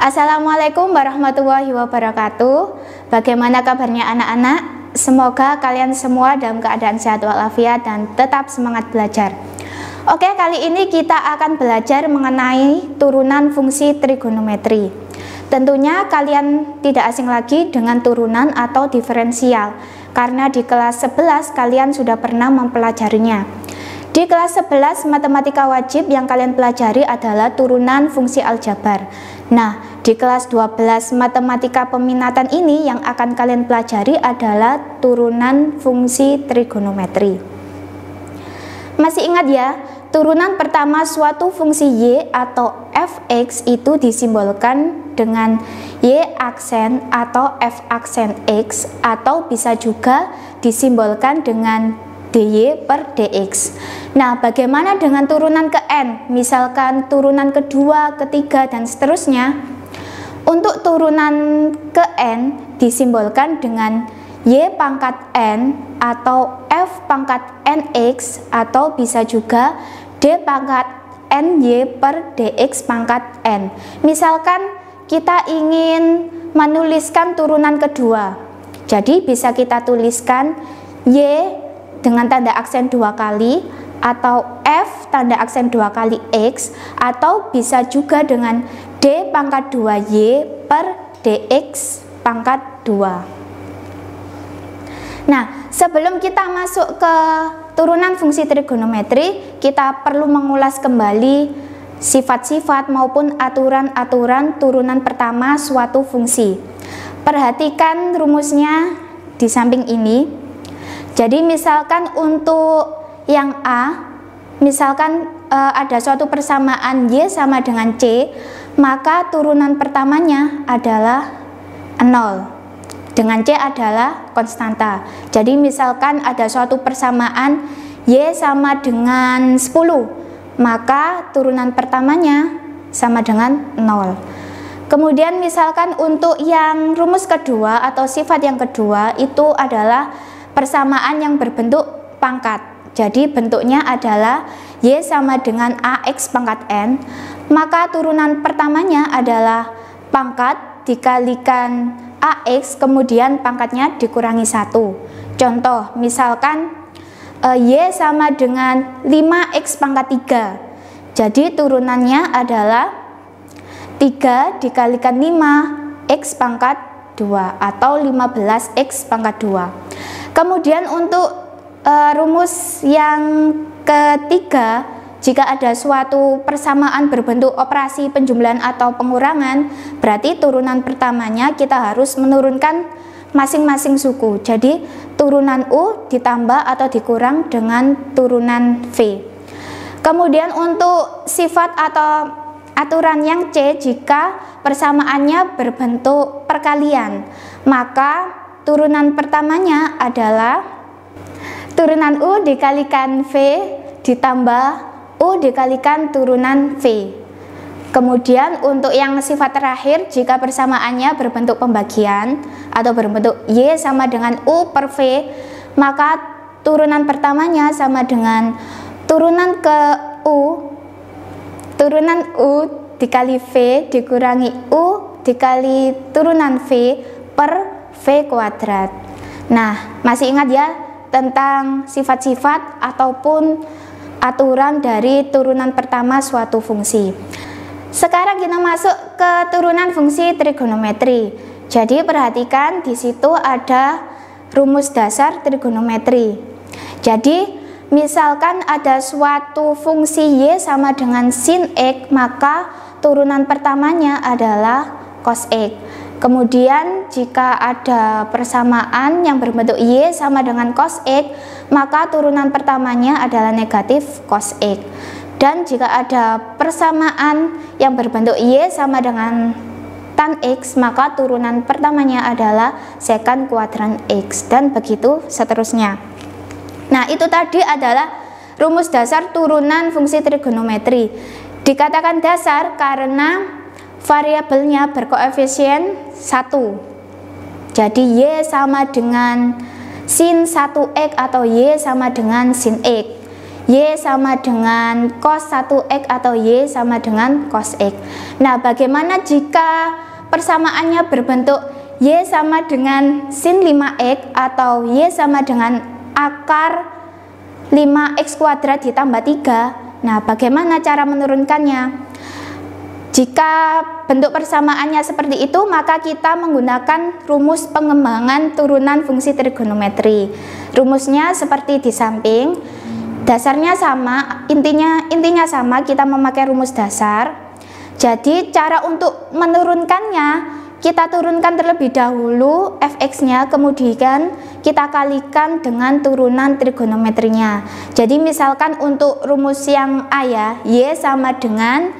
Assalamualaikum warahmatullahi wabarakatuh. Bagaimana kabarnya anak-anak? Semoga kalian semua dalam keadaan sehat walafiat dan tetap semangat belajar. Oke, kali ini kita akan belajar mengenai turunan fungsi trigonometri. Tentunya kalian tidak asing lagi dengan turunan atau diferensial, karena di kelas 11 kalian sudah pernah mempelajarinya. Di kelas 11 matematika wajib yang kalian pelajari adalah turunan fungsi aljabar. Nah, di kelas 12 matematika peminatan ini yang akan kalian pelajari adalah turunan fungsi trigonometri. Masih ingat ya, turunan pertama suatu fungsi y atau fx itu disimbolkan dengan y aksen atau f aksen x, atau bisa juga disimbolkan dengan dy per dx. Nah, bagaimana dengan turunan ke n? Misalkan turunan kedua, ketiga, dan seterusnya. Untuk turunan ke n disimbolkan dengan y pangkat n atau f pangkat nx, atau bisa juga d pangkat ny per dx pangkat n. Misalkan kita ingin menuliskan turunan kedua, jadi bisa kita tuliskan y dengan tanda aksen 2 kali, atau f tanda aksen 2 kali x, atau bisa juga dengan d pangkat 2y per dx pangkat 2. Nah, sebelum kita masuk ke turunan fungsi trigonometri, kita perlu mengulas kembali sifat-sifat maupun aturan-aturan turunan pertama suatu fungsi. Perhatikan rumusnya di samping ini. Jadi misalkan untuk yang A, misalkan ada suatu persamaan Y sama dengan C, maka turunan pertamanya adalah 0, dengan C adalah konstanta. Jadi misalkan ada suatu persamaan Y sama dengan 10, maka turunan pertamanya sama dengan 0. Kemudian misalkan untuk yang rumus kedua atau sifat yang kedua itu adalah persamaan yang berbentuk pangkat. Jadi bentuknya adalah Y sama dengan AX pangkat N, maka turunan pertamanya adalah pangkat dikalikan AX, kemudian pangkatnya dikurangi 1. Contoh, misalkan Y sama dengan 5X pangkat 3. Jadi turunannya adalah 3 dikalikan 5X pangkat 2, atau 15X pangkat 2. Kemudian untuk rumus yang ketiga, jika ada suatu persamaan berbentuk operasi penjumlahan atau pengurangan, berarti turunan pertamanya kita harus menurunkan masing-masing suku. Jadi turunan U ditambah atau dikurang dengan turunan V. Kemudian untuk sifat atau aturan yang C, jika persamaannya berbentuk perkalian, maka turunan pertamanya adalah turunan U dikalikan V ditambah U dikalikan turunan V. Kemudian untuk yang sifat terakhir, jika persamaannya berbentuk pembagian atau berbentuk Y sama dengan U per V, maka turunan pertamanya sama dengan turunan ke U, turunan U dikali V dikurangi U dikali turunan V per V kuadrat. Nah, masih ingat ya tentang sifat-sifat ataupun aturan dari turunan pertama suatu fungsi. Sekarang kita masuk ke turunan fungsi trigonometri. Jadi perhatikan di situ ada rumus dasar trigonometri. Jadi misalkan ada suatu fungsi Y sama dengan sin X, maka turunan pertamanya adalah cos X. Kemudian jika ada persamaan yang berbentuk Y sama dengan cos X, maka turunan pertamanya adalah negatif cos X. Dan jika ada persamaan yang berbentuk Y sama dengan tan X, maka turunan pertamanya adalah secant kuadran X, dan begitu seterusnya. Nah, itu tadi adalah rumus dasar turunan fungsi trigonometri. Dikatakan dasar karena variabelnya berkoefisien 1. Jadi Y sama dengan sin 1X atau Y sama dengan sin X. Y sama dengan cos 1X atau Y sama dengan cos X. Nah, bagaimana jika persamaannya berbentuk Y sama dengan sin 5X atau Y sama dengan akar 5X kuadrat ditambah 3? Nah, bagaimana cara menurunkannya? Jika bentuk persamaannya seperti itu, maka kita menggunakan rumus pengembangan turunan fungsi trigonometri. Rumusnya seperti di samping. Dasarnya sama, intinya sama, kita memakai rumus dasar. Jadi cara untuk menurunkannya, kita turunkan terlebih dahulu fx-nya, kemudian kita kalikan dengan turunan trigonometrinya. Jadi misalkan untuk rumus yang A ya, Y sama dengan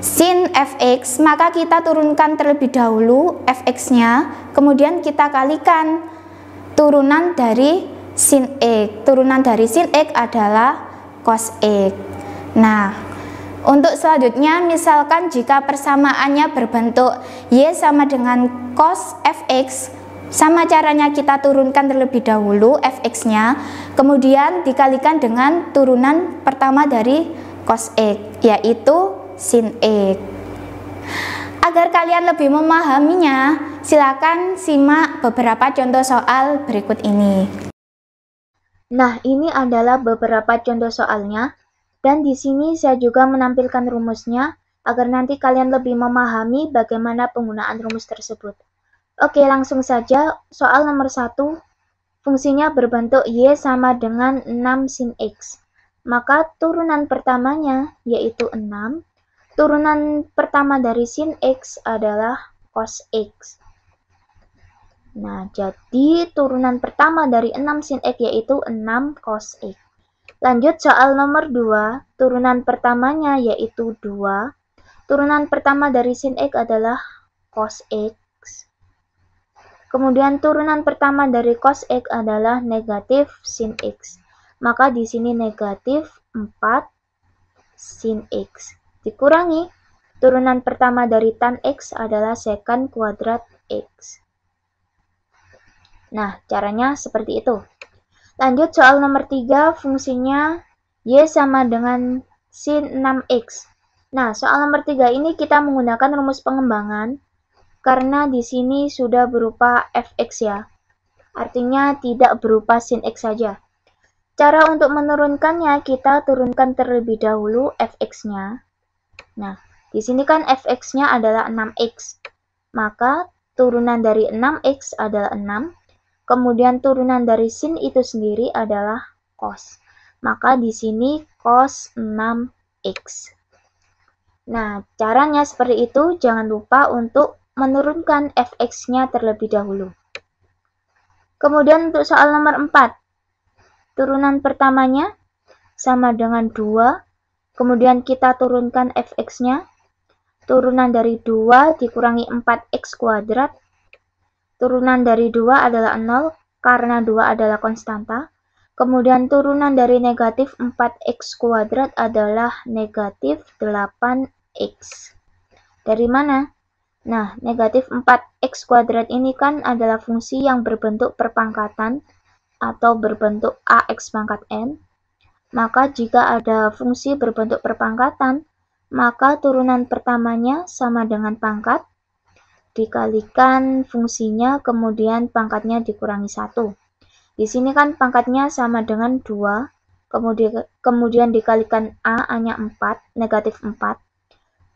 sin fx, maka kita turunkan terlebih dahulu fx-nya, kemudian kita kalikan turunan dari sin x. Turunan dari sin x adalah cos x. Nah, untuk selanjutnya, misalkan jika persamaannya berbentuk Y sama dengan cos fx, sama caranya kita turunkan terlebih dahulu fx-nya, kemudian dikalikan dengan turunan pertama dari cos x, yaitu sin X. Agar kalian lebih memahaminya, silakan simak beberapa contoh soal berikut ini. Nah, ini adalah beberapa contoh soalnya, dan di sini saya juga menampilkan rumusnya agar nanti kalian lebih memahami bagaimana penggunaan rumus tersebut. Oke, langsung saja. Soal nomor 1, fungsinya berbentuk Y sama dengan 6 sin X. Maka turunan pertamanya yaitu 6. Turunan pertama dari sin X adalah cos X. Nah, jadi turunan pertama dari 6 sin X yaitu 6 cos X. Lanjut soal nomor 2, turunan pertamanya yaitu 2. Turunan pertama dari sin X adalah cos X. Kemudian turunan pertama dari cos X adalah negatif sin X. Maka di sini negatif 4 sin X. Dikurangi, turunan pertama dari tan X adalah secant kuadrat X. Nah, caranya seperti itu. Lanjut soal nomor 3, fungsinya Y sama dengan sin 6X. Nah, soal nomor 3 ini kita menggunakan rumus pengembangan, karena di sini sudah berupa fx ya. Artinya tidak berupa sin X saja. Cara untuk menurunkannya, kita turunkan terlebih dahulu fx-nya. Nah, di sini kan fx-nya adalah 6x. Maka turunan dari 6x adalah 6. Kemudian turunan dari sin itu sendiri adalah cos. Maka di sini cos 6x. Nah, caranya seperti itu. Jangan lupa untuk menurunkan fx-nya terlebih dahulu. Kemudian untuk soal nomor 4. Turunan pertamanya sama dengan 2. Kemudian kita turunkan fx-nya. Turunan dari 2 dikurangi 4x kuadrat. Turunan dari 2 adalah 0 karena 2 adalah konstanta. Kemudian turunan dari negatif 4x kuadrat adalah negatif 8x. Dari mana? Nah, negatif 4x kuadrat ini kan adalah fungsi yang berbentuk perpangkatan atau berbentuk ax pangkat n. Maka jika ada fungsi berbentuk perpangkatan, maka turunan pertamanya sama dengan pangkat, dikalikan fungsinya, kemudian pangkatnya dikurangi 1. Di sini kan pangkatnya sama dengan 2, kemudian dikalikan A-nya 4, negatif 4.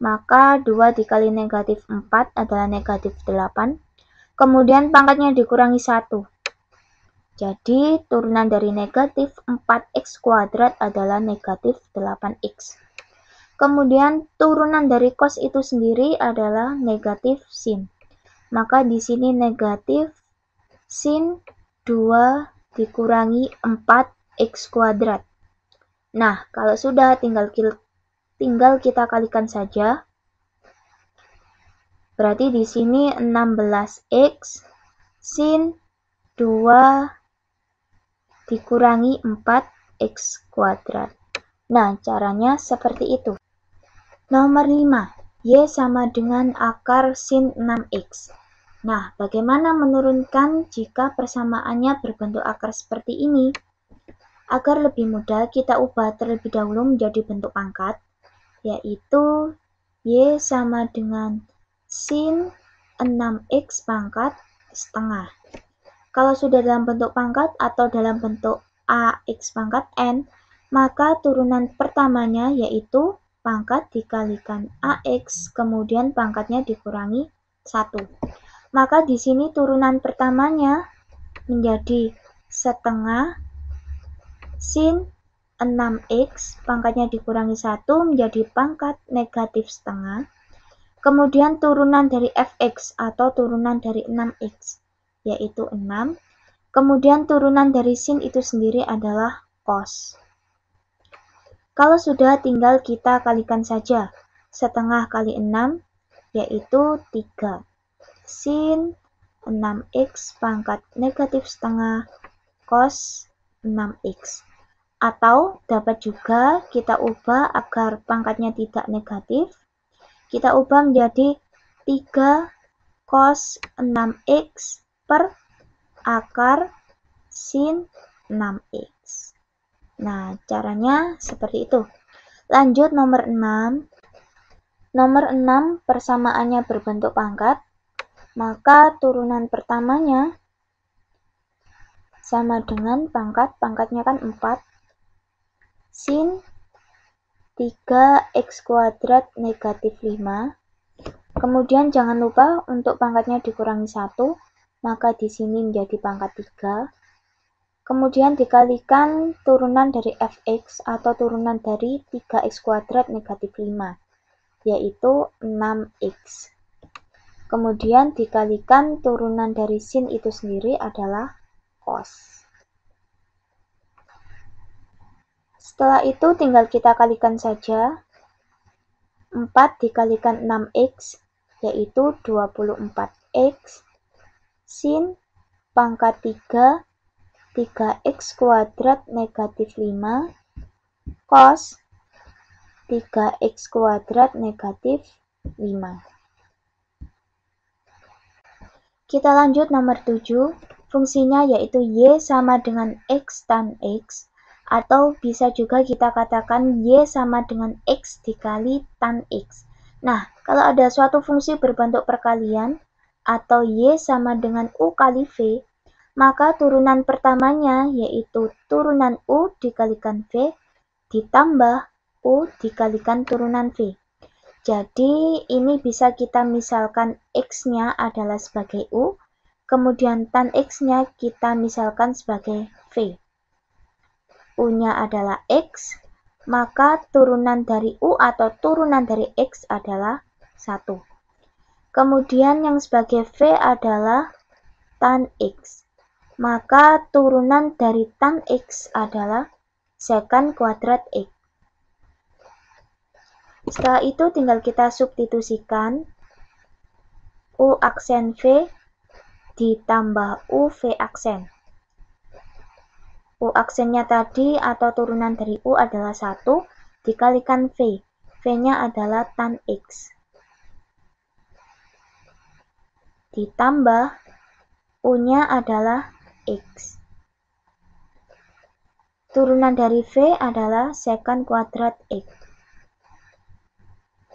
Maka 2 dikali negatif 4 adalah negatif 8. Kemudian pangkatnya dikurangi 1. Jadi, turunan dari negatif 4x kuadrat adalah negatif 8x. Kemudian, turunan dari cos itu sendiri adalah negatif sin. Maka di sini negatif sin 2 dikurangi 4x kuadrat. Nah, kalau sudah tinggal kita kalikan saja. Berarti di sini 16x sin 2 dikurangi 4x kuadrat. Nah, caranya seperti itu. Nomor 5, Y sama dengan akar sin 6x. Nah, bagaimana menurunkan jika persamaannya berbentuk akar seperti ini? Agar lebih mudah, kita ubah terlebih dahulu menjadi bentuk pangkat, yaitu Y sama dengan sin 6X pangkat setengah. Kalau sudah dalam bentuk pangkat atau dalam bentuk AX pangkat N, maka turunan pertamanya yaitu pangkat dikalikan AX, kemudian pangkatnya dikurangi 1. Maka di sini turunan pertamanya menjadi setengah sin 6X, pangkatnya dikurangi 1 menjadi pangkat negatif setengah. Kemudian turunan dari fx atau turunan dari 6x, yaitu 6. Kemudian turunan dari sin itu sendiri adalah cos. Kalau sudah, tinggal kita kalikan saja. Setengah kali 6, yaitu 3. Sin 6x pangkat negatif setengah cos 6x. Atau dapat juga kita ubah agar pangkatnya tidak negatif. Kita ubah menjadi 3 cos 6x per akar sin 6x. Nah, caranya seperti itu. Lanjut nomor 6. Nomor 6 persamaannya berbentuk pangkat. Maka turunan pertamanya sama dengan pangkatnya kan 4. Sin 3x kuadrat negatif 5. Kemudian jangan lupa untuk pangkatnya dikurangi 1, maka di sini menjadi pangkat 3. Kemudian dikalikan turunan dari fx atau turunan dari 3x kuadrat negatif 5, yaitu 6x. Kemudian dikalikan turunan dari sin itu sendiri adalah cos. Setelah itu tinggal kita kalikan saja. 4 dikalikan 6x, yaitu 24x. Sin pangkat 3, 3x kuadrat negatif 5. Cos 3x kuadrat negatif 5. Kita lanjut nomor 7. Fungsinya yaitu Y sama dengan X tan X. Atau bisa juga kita katakan Y sama dengan X dikali tan X. Nah, kalau ada suatu fungsi berbentuk perkalian atau Y sama dengan U kali V, maka turunan pertamanya yaitu turunan U dikalikan V ditambah U dikalikan turunan V. Jadi ini bisa kita misalkan X-nya adalah sebagai U, kemudian tan X-nya kita misalkan sebagai V. U-nya adalah X, maka turunan dari U atau turunan dari X adalah 1. Kemudian yang sebagai V adalah tan X, maka turunan dari tan X adalah secant kuadrat X. Setelah itu tinggal kita substitusikan U aksen V ditambah U V aksen. U aksennya tadi atau turunan dari U adalah 1, dikalikan V. V-nya adalah tan X. Ditambah U-nya adalah X. Turunan dari V adalah secant kuadrat X.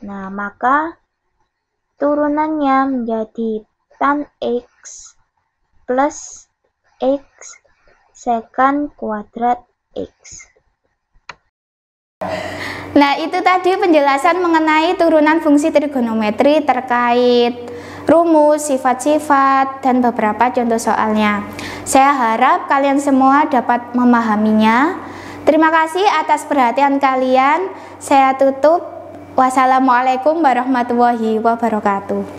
Nah, maka turunannya menjadi tan X plus X secant kuadrat X. Nah, itu tadi penjelasan mengenai turunan fungsi trigonometri terkait rumus, sifat-sifat, dan beberapa contoh soalnya. Saya harap kalian semua dapat memahaminya. Terima kasih atas perhatian kalian. Saya tutup. Wassalamualaikum warahmatullahi wabarakatuh.